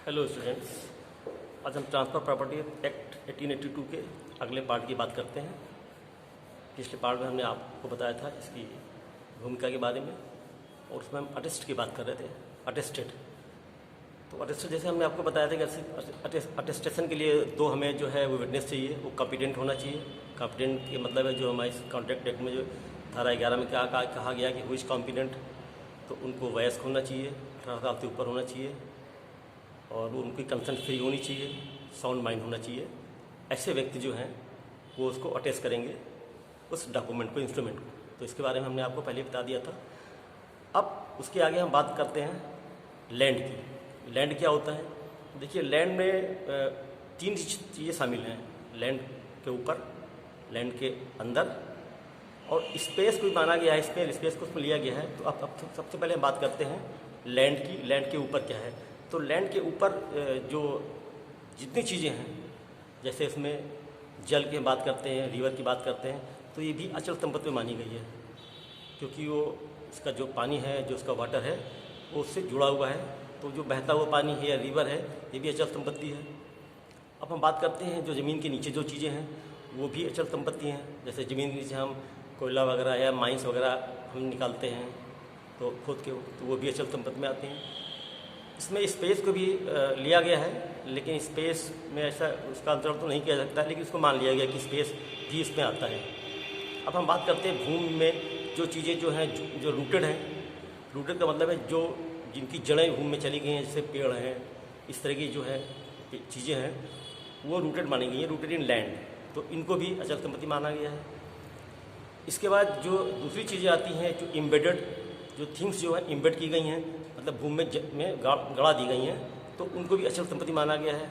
Hello students, आज हम transfer property act 1882 के अगले पार्ट की बात करते हैं। पिछले पार्ट में हमने आपको बताया था इसकी भूमिका के बारे में और उसमें हम अटेस्ट की बात कर रहे थे। अटेस्टेड, तो अटेस्टेड जैसे हमने आपको बताया था कि अटेस्टेशन के लिए दो हमें जो है वो विटनेस चाहिए, वो कॉम्पिटेंट होना चाहिए। कॉम्पिटेंट के मतलब है जो हमारे इस कॉन्ट्रैक्ट एक्ट में जो धारा 11 में क्या कहा गया कि हु इज़ कॉम्पिटेंट, तो उनको वयस्क होना चाहिए, 18 साल से ऊपर होना चाहिए और वो उनकी कंसेंट फ्री होनी चाहिए, साउंड माइंड होना चाहिए। ऐसे व्यक्ति जो हैं वो उसको अटेस्ट करेंगे उस डॉक्यूमेंट को, इंस्ट्रूमेंट को। तो इसके बारे में हमने आपको पहले बता दिया था। अब उसके आगे हम बात करते हैं लैंड की। लैंड क्या होता है? देखिए, लैंड में तीन चीज़ें शामिल हैं। लैंड के ऊपर, लैंड के अंदर और स्पेस को भी माना गया है। स्पेस को उसमें लिया गया है। तो अब सबसे पहले हम बात करते हैं लैंड की। लैंड के ऊपर क्या है? तो लैंड के ऊपर जो जितनी चीज़ें हैं, जैसे इसमें जल की बात करते हैं, रिवर की बात करते हैं, तो ये भी अचल संपत्ति में मानी गई है, क्योंकि वो इसका जो पानी है, जो इसका वाटर है, वो उससे जुड़ा हुआ है। तो जो बहता हुआ पानी है या रिवर है, ये भी अचल संपत्ति है। अब हम बात करते हैं जो ज़मीन के नीचे जो चीज़ें हैं, वो भी अचल संपत्ति हैं। जैसे ज़मीन के नीचे हम कोयला वगैरह या माइंस वगैरह हम निकालते हैं तो खुद के, तो वो भी अचल संपत्ति में आते हैं। इसमें स्पेस को भी लिया गया है, लेकिन स्पेस में ऐसा उसका अंतर्गत तो नहीं किया जाता है, लेकिन इसको मान लिया गया कि स्पेस भी इसमें आता है। अब हम बात करते हैं भूमि में जो चीज़ें जो हैं, जो रूटेड हैं। रूटेड का मतलब है जो जिनकी जड़ें भूमि में चली गई हैं, जैसे पेड़ हैं, इस तरह की जो है चीज़ें हैं, वो रूटेड मानी गई हैं, रूटेड इन लैंड। तो इनको भी अचल संपत्ति माना गया है। इसके बाद जो दूसरी चीज़ें आती हैं, जो एम्बेडेड, जो थिंग्स जो है एम्बेड की गई हैं, मतलब भूमि में गड़ा दी गई हैं, तो उनको भी अचल संपत्ति माना गया है।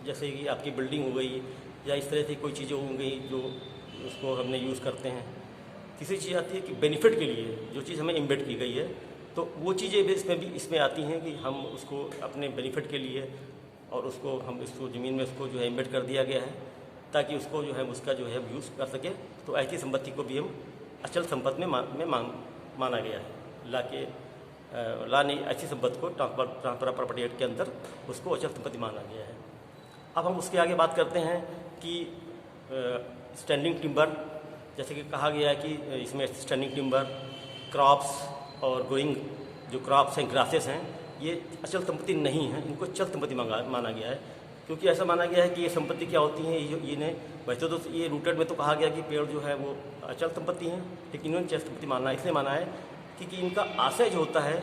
जैसे कि आपकी बिल्डिंग हो गई या इस तरह से कोई चीज़ें हो गई जो उसको हमने यूज़ करते हैं। तीसरी चीज़ आती है कि बेनिफिट के लिए जो चीज़ हमें एम्बेड की गई है, तो वो चीज़ें भी इसमें आती हैं कि हम उसको अपने बेनिफिट के लिए और उसको हम इसको ज़मीन में उसको जो है एम्बेड कर दिया गया है, ताकि उसको जो है उसका जो है यूज़ कर सके। तो ऐसी संपत्ति को भी हम अचल संपत्ति में माना गया है। ला ने ऐसी संपत्ति को ट्रांसफर प्रॉपर्टी एक्ट के अंदर उसको अचल संपत्ति माना गया है। अब हम उसके आगे बात करते हैं कि स्टैंडिंग टिम्बर, जैसे कि कहा गया है कि इसमें स्टैंडिंग टिम्बर, क्रॉप्स और ग्रोइंग जो क्रॉप्स हैं, ग्रासेस हैं, ये अचल संपत्ति नहीं है, इनको अचल संपत्ति माना गया है। क्योंकि ऐसा माना गया है कि ये संपत्ति क्या होती है, इन्हें वैसे तो ये रूटेड में तो कहा गया कि पेड़ जो है वो अचल संपत्ति हैं, लेकिन इन्होंने अचल संपत्ति मानना इसलिए माना है क्योंकि इनका आशय जो होता है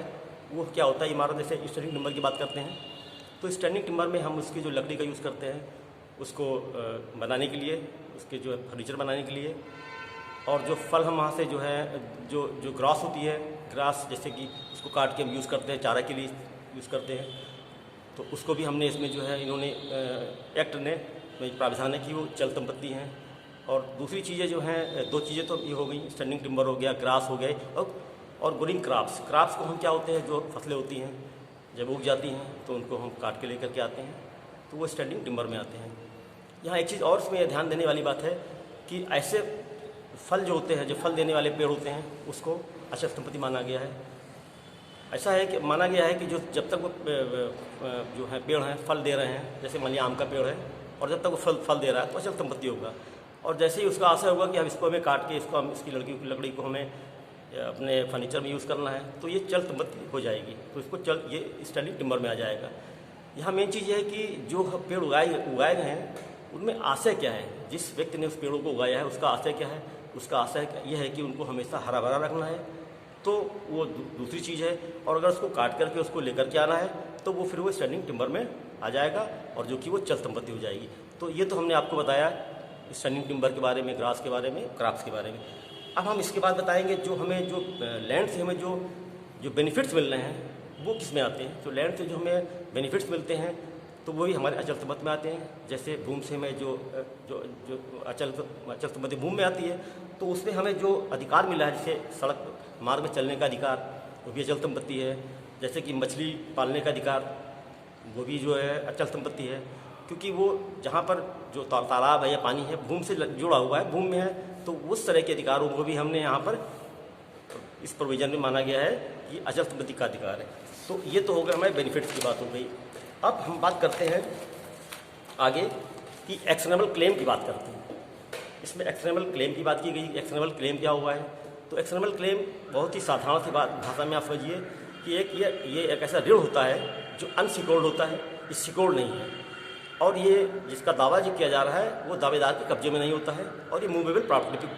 वो क्या होता है। इमारत, जैसे स्टैंडिंग टिम्बर की बात करते हैं, तो स्टैंडिंग टिम्बर में हम उसकी जो लकड़ी का यूज़ करते हैं उसको बनाने के लिए, उसके जो फर्नीचर बनाने के लिए, और जो फल हम वहाँ से जो है जो ग्रास होती है, ग्रास जैसे कि उसको काट के हम यूज़ करते हैं, चारा के लिए यूज़ करते हैं, तो उसको भी हमने इसमें जो है इन्होंने एक्ट ने प्रावधान है कि वो चल संपत्ति हैं। और दूसरी चीज़ें जो हैं, दो चीज़ें तो ये हो गई, स्टैंडिंग टिम्बर हो गया, ग्रास हो गए, और ग्रोइंग क्रॉप्स। क्रॉप्स को हम क्या होते हैं, जो फसलें होती हैं जब उग जाती हैं तो उनको हम काट के लेकर के आते हैं, तो वो स्टैंडिंग टिम्बर में आते हैं। यहाँ एक चीज़ और इसमें ध्यान देने वाली बात है कि ऐसे फल जो होते हैं, जो फल देने वाले पेड़ होते हैं, उसको अचल संपत्ति माना गया है। ऐसा है कि माना गया है कि जो जब तक वो जो है पेड़ हैं फल दे रहे हैं, जैसे मान लिया आम का पेड़ है, और जब तक वो फल दे रहा है तो अचल संपत्ति होगा। और जैसे ही उसका आशय होगा कि हम इसको हमें काट के इसको हम इसकी लकड़ी को हमें अपने फर्नीचर में यूज़ करना है, तो ये चल संपत्ति हो जाएगी, तो इसको ये स्टैंडिंग टिम्बर में आ जाएगा। यहाँ मेन चीज़ है कि जो पेड़ उगाए गए हैं उनमें आशय क्या है, जिस व्यक्ति ने उस पेड़ों को उगाया है उसका आशय क्या है। उसका आशय यह है कि उनको हमेशा हरा भरा रखना है, तो वो दूसरी चीज़ है। और अगर उसको काट करके उसको लेकर के आना है तो वो फिर वो स्टैंडिंग टिम्बर में आ जाएगा, और जो कि वो चल संपत्ति हो जाएगी। तो ये तो हमने आपको बताया स्टैंडिंग टिम्बर के बारे में, ग्रास के बारे में, क्रॉप्स के बारे में। अब हम इसके बाद बताएंगे जो हमें जो लैंड से हमें जो बेनिफिट्स मिल रहे हैं वो किस में आते हैं। तो लैंड से जो हमें बेनिफिट्स मिलते हैं तो वो भी हमारे अचल संपत्ति में आते हैं। जैसे भूमि से हमें जो अचल संपत्ति भूमि में आती है, तो उसमें हमें जो अधिकार मिला है, जैसे सड़क मार्ग में चलने का अधिकार, वो भी अचल संपत्ति है। जैसे कि मछली पालने का अधिकार, वो भी जो है अचल संपत्ति है, क्योंकि वो जहाँ पर जो तालाब है या पानी है भूमि से जुड़ा हुआ है, भूमि में है, तो उस तरह के अधिकारों को भी हमने यहाँ पर इस प्रोविज़न में माना गया है कि अचल संपत्ति का अधिकार है। तो ये तो हो गया हमारे बेनिफिट्स की बात हो गई। अब हम बात करते हैं आगे कि एक्शनेबल क्लेम की बात करते हैं। इसमें एक्शनेबल क्लेम की बात की गई। एक्शनेबल क्लेम क्या हुआ है? तो एक्शनेबल क्लेम बहुत ही साधारण सी बात भाषा में आप समझिए कि ये एक ऐसा ऋण होता है जो अनसिक्योर्ड होता है, ये सिक्योर्ड नहीं है, और ये जिसका दावा जो किया जा रहा है वो दावेदार के कब्जे में नहीं होता है, और ये मूवेबल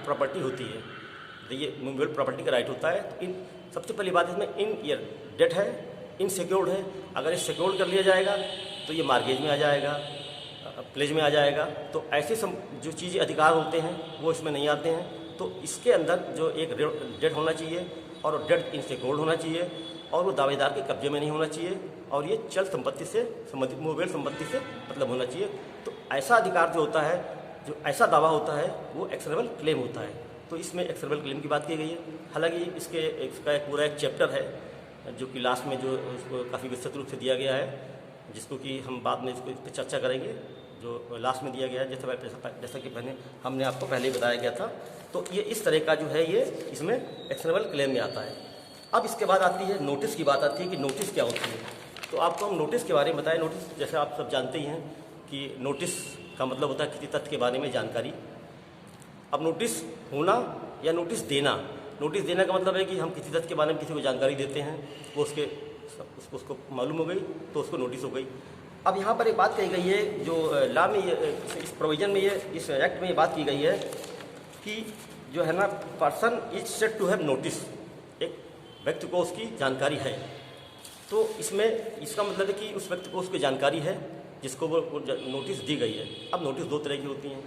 प्रॉपर्टी होती है। तो ये मूवेबल प्रॉपर्टी का राइट होता है। तो इन सबसे पहली बात इसमें इन ईयर डेट है, इन सिक्योर्ड है। अगर ये सिक्योर्ड कर लिया जाएगा तो ये मार्गेज में आ जाएगा, प्लेज में आ जाएगा। तो ऐसे जो चीज़ें अधिकार होते हैं वो इसमें नहीं आते हैं। तो इसके अंदर जो एक डेट होना चाहिए और डेट इनसिक्योर्ड होना चाहिए, और वो दावेदार के कब्जे में नहीं होना चाहिए, और ये चल संपत्ति से संबंधित मूवेबल संपत्ति से मतलब होना चाहिए। तो ऐसा अधिकार जो होता है, जो ऐसा दावा होता है, वो एक्शनेबल क्लेम होता है। तो इसमें एक्शनेबल क्लेम की बात की गई है। हालांकि इसका एक पूरा एक चैप्टर है जो कि लास्ट में जो उसको काफ़ी विस्तृत रूप से दिया गया है, जिसको कि हम बाद में इसको इस पर चर्चा करेंगे, जो लास्ट में दिया गया है, जैसा कि हमने आपको पहले ही बताया गया था। तो ये इस तरह का जो है ये इसमें एक्शनेबल क्लेम में आता है। अब इसके बाद आती है नोटिस की बात आती है कि नोटिस क्या होती है। तो आपको हम नोटिस के बारे में बताएं। नोटिस जैसे आप सब जानते ही हैं कि नोटिस का मतलब होता है किसी तथ्य के बारे में जानकारी। अब नोटिस होना या नोटिस देना, नोटिस देने का मतलब है कि हम किसी तथ्य के बारे में किसी को जानकारी देते हैं, वो उसको मालूम हो गई तो उसको नोटिस हो गई। अब यहाँ पर एक बात कही गई है, जो लॉ में इस प्रोविजन में इस एक्ट में ये बात की गई है कि जो है ना, person is said to have notice, एक व्यक्ति को उसकी जानकारी है। तो इसमें इसका मतलब है कि उस व्यक्ति को उसकी जानकारी है जिसको वो नोटिस दी गई है। अब नोटिस दो तरह की होती हैं।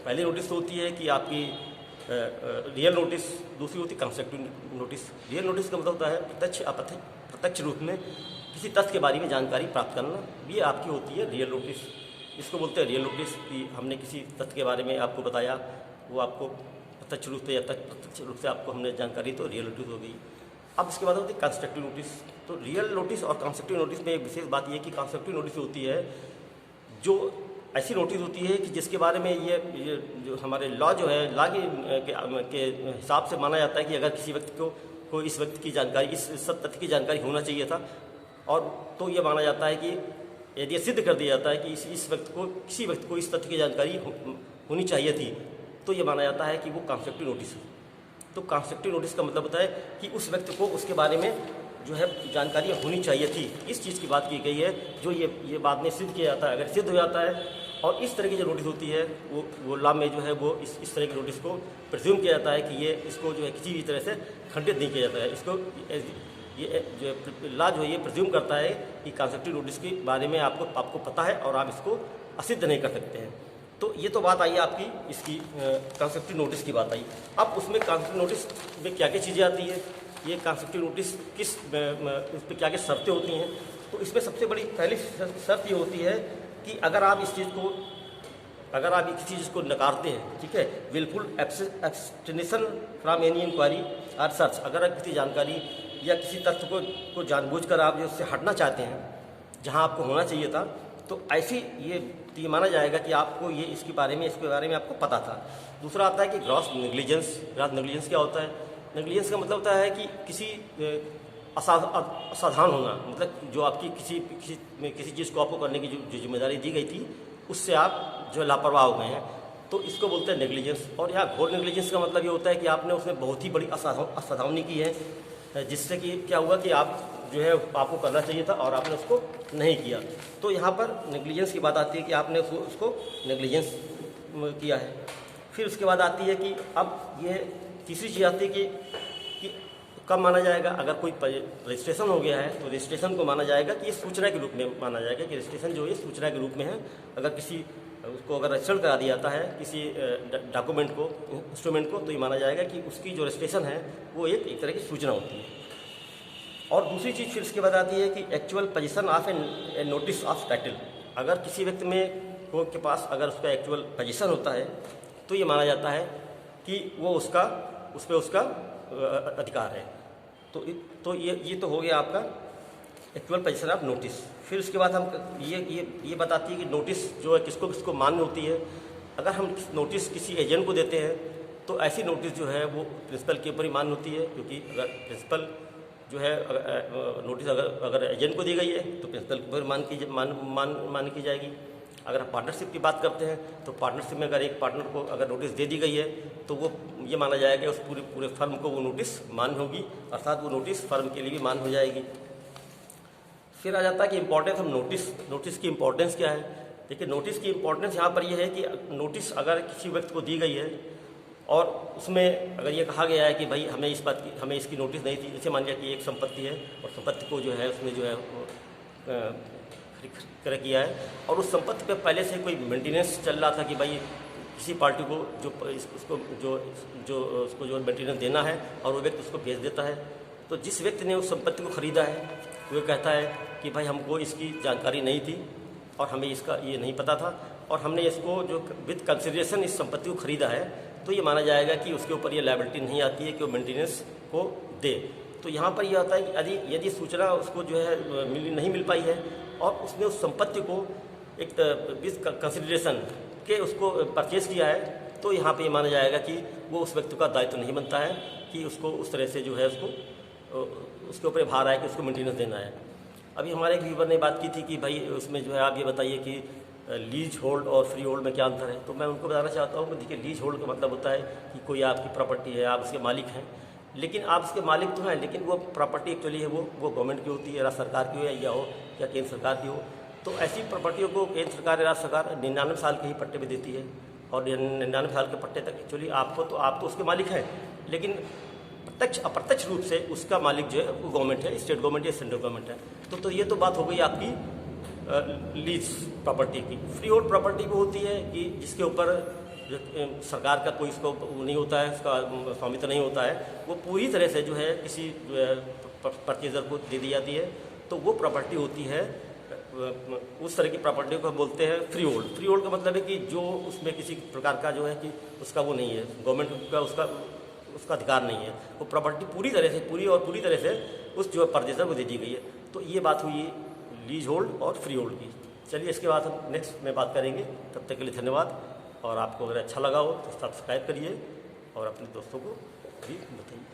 पहली नोटिस होती है कि आपकी रियल नोटिस, दूसरी होती है कंस्ट्रक्टिव नोटिस। रियल नोटिस का मतलब होता है प्रत्यक्ष रूप में किसी तथ्य के बारे में जानकारी प्राप्त करना, ये आपकी होती है रियल नोटिस। इसको बोलते हैं रियल नोटिस कि हमने किसी तथ्य के बारे में आपको बताया, वो आपको प्रत्यक्ष रूप से या प्रत्यक्ष रूप से आपको हमने जानकारी, तो रियल नोटिस हो गई। अब इसके बाद होती है कंस्ट्रक्टिव नोटिस। तो रियल नोटिस और कंस्ट्रक्टिव नोटिस में एक विशेष बात यह कि कंस्ट्रक्टिव नोटिस होती है जो ऐसी नोटिस होती है कि जिसके बारे में ये जो हमारे लॉ जो है, लॉ के हिसाब से माना जाता है कि अगर किसी व्यक्ति को इस व्यक्ति की जानकारी, इस तथ्य की जानकारी होना चाहिए था, और तो ये माना जाता है कि यदि ये सिद्ध कर दिया जाता है कि किसी व्यक्ति को इस तथ्य की जानकारी होनी चाहिए थी, तो ये माना जाता है कि वो कंस्ट्रक्टिव नोटिस है। तो कंस्ट्रक्टिव नोटिस का मतलब होता है कि उस व्यक्ति को उसके बारे में जो है जानकारी होनी चाहिए थी, इस चीज़ की बात की गई है, जो ये बाद में सिद्ध किया जाता है। अगर सिद्ध हो जाता है, और इस तरह की जो नोटिस होती है वो लॉ में जो है वो इस तरह की नोटिस को प्रिज्यूम किया जाता है कि इसको जो है किसी भी तरह से खंडित नहीं किया जाता है। इसको ये जो लॉ जो है ये प्रिज्यूम करता है कि कंस्ट्रक्टिव नोटिस के बारे में आपको पता है और आप इसको असिद्ध नहीं कर सकते हैं। तो ये तो बात आई आपकी इसकी कंस्ट्रक्टिव नोटिस की बात आई। अब उसमें कंस्ट्रक्टिव नोटिस में क्या क्या चीज़ें आती है, ये कंस्ट्रक्टिव नोटिस इस पर क्या क्या शर्तें होती हैं। तो इसमें सबसे बड़ी पहली शर्त ये होती है कि अगर आप किसी चीज़ को नकारते हैं, ठीक है, wilful abstention from any inquiry और सर्च, अगर आप किसी जानकारी या किसी तथ्य को जानबूझकर आप जो उससे हटना चाहते हैं जहां आपको होना चाहिए था, तो ऐसी ये माना जाएगा कि आपको इसके बारे में आपको पता था। दूसरा आता है कि ग्रॉस नेग्लिजेंस। ग्रॉस नेग्लिजेंस क्या होता है? नेग्लिजेंस का मतलब होता है कि किसी असाधारण होना, मतलब जो आपकी किसी चीज़ को आपको करने की जो जिम्मेदारी दी गई थी, उससे आप जो लापरवाह हो गए हैं, तो इसको बोलते हैं नेग्लिजेंस। और यहाँ घोर नेग्लिजेंस का मतलब ये होता है कि आपने उसमें बहुत ही बड़ी असावधानी की है, जिससे कि क्या हुआ कि आप जो है आपको करना चाहिए था और आपने उसको नहीं किया। तो यहाँ पर नेग्लिजेंस की बात आती है कि आपने उसको नेग्लिजेंस किया है। फिर उसके बाद आती है कि अब ये तीसरी चीज़ आती है कि कब माना जाएगा। अगर कोई रजिस्ट्रेशन हो गया है तो रजिस्ट्रेशन को माना जाएगा कि ये सूचना के रूप में माना जाएगा कि रजिस्ट्रेशन जो है सूचना के रूप में है। अगर अगर रजिस्टर्ड करा दिया जाता है किसी डॉक्यूमेंट को, इंस्ट्रूमेंट को, तो ये माना जाएगा कि उसकी जो रजिस्ट्रेशन है वो एक तरह की सूचना होती है। और दूसरी चीज़ फिर इसके बाद आती है कि actual position of A notice of title. अगर किसी व्यक्ति के पास अगर उसका एक्चुअल पोजीशन होता है तो ये माना जाता है कि वो उस पर उसका अधिकार है। तो ये तो हो गया आपका एक्चुअल पोजीशन ऑफ नोटिस। फिर उसके बाद हम ये बताती है कि नोटिस जो है किसको मान्य होती है। अगर हम नोटिस किसी एजेंट को देते हैं तो ऐसी नोटिस जो है वो प्रिंसिपल के ऊपर ही मान्य होती है, क्योंकि अगर प्रिंसिपल जो है नोटिस अगर एजेंट को दी गई है तो प्रिंसिपल को फिर मान की जाएगी। अगर हम पार्टनरशिप की बात करते हैं तो पार्टनरशिप में अगर एक पार्टनर को अगर नोटिस दे दी गई है तो वो ये माना जाएगा कि उस पूरे फर्म को वो नोटिस मान्य होगी, अर्थात वो नोटिस फर्म के लिए भी मान्य हो जाएगी। फिर आ जाता है कि इम्पोर्टेंस हम नोटिस की इम्पोर्टेंस क्या है। देखिए, नोटिस की इम्पोर्टेंस यहाँ पर यह है कि नोटिस अगर किसी व्यक्ति को दी गई है और उसमें अगर ये कहा गया है कि भाई हमें इसकी नोटिस नहीं थी, जैसे मान लिया कि एक संपत्ति है और संपत्ति को जो है उसने जो है क्रय किया है और उस संपत्ति पे पहले से कोई मेंटेनेंस चल रहा था कि भाई किसी पार्टी को उसको जो मेंटेनेंस देना है और वो व्यक्ति उसको भेज देता है, तो जिस व्यक्ति ने उस संपत्ति को खरीदा है वो कहता है कि भाई हमको इसकी जानकारी नहीं थी और हमें इसका ये नहीं पता था और हमने इसको जो विद कंसिडरेशन इस संपत्ति को खरीदा है, तो ये माना जाएगा कि उसके ऊपर ये लायबिलिटी नहीं आती है कि वो मेंटेनेंस को दे। तो यहाँ पर यह होता है कि यदि सूचना उसको जो है नहीं मिल पाई है और उसने उस संपत्ति को एक विद कंसिडरेशन के उसको परचेज किया है, तो यहाँ पे ये माना जाएगा कि वो उस व्यक्ति का दायित्व नहीं बनता है कि उसको उस तरह से जो है उसके ऊपर भार आए कि उसको मेंटेनेंस देना है। अभी हमारे एक व्यूवर ने बात की थी कि भाई उसमें जो है आप ये बताइए कि लीज होल्ड और फ्री होल्ड में क्या अंतर है। तो मैं उनको बताना चाहता हूँ कि देखिए, लीज होल्ड का मतलब होता है कि कोई आपकी प्रॉपर्टी है, आप उसके मालिक हैं, लेकिन आप उसके मालिक तो हैं लेकिन वो प्रॉपर्टी एक्चुअली है वो गवर्नमेंट की होती है, राज्य सरकार की हो या हो या केंद्र सरकार की हो। तो ऐसी प्रॉपर्टियों को केंद्र सरकार या राज्य सरकार 99 साल के ही पट्टे पे देती है और 99 साल के पट्टे तक एक्चुअली आप तो उसके मालिक हैं, लेकिन प्रत्यक्ष अप्रत्यक्ष रूप से उसका मालिक जो है वो गवर्नमेंट है, स्टेट गवर्नमेंट या सेंट्रल गवर्नमेंट है। तो ये तो बात हो गई आपकी लीज प्रॉपर्टी की। फ्री होल्ड प्रॉपर्टी वो होती है कि जिसके ऊपर सरकार का कोई उसको नहीं होता है, उसका स्वामित्व नहीं होता है, वो पूरी तरह से जो है किसी परचेजर को दे दी जाती है। तो वो प्रॉपर्टी होती है, उस तरह की प्रॉपर्टी को हम बोलते हैं फ्री होल्ड। फ्री होल्ड का मतलब है कि जो उसमें किसी प्रकार का जो है कि उसका वो नहीं है, गवर्नमेंट का उसका अधिकार नहीं है, वो प्रॉपर्टी पूरी तरह से उस जो परचेजर को दे दी गई है। तो ये बात हुई लीज होल्ड और फ्री होल्ड की। चलिए, इसके बाद हम नेक्स्ट में बात करेंगे। तब तक के लिए धन्यवाद। और आपको अगर अच्छा लगा हो तो सब्सक्राइब करिए और अपने दोस्तों को भी बताइए।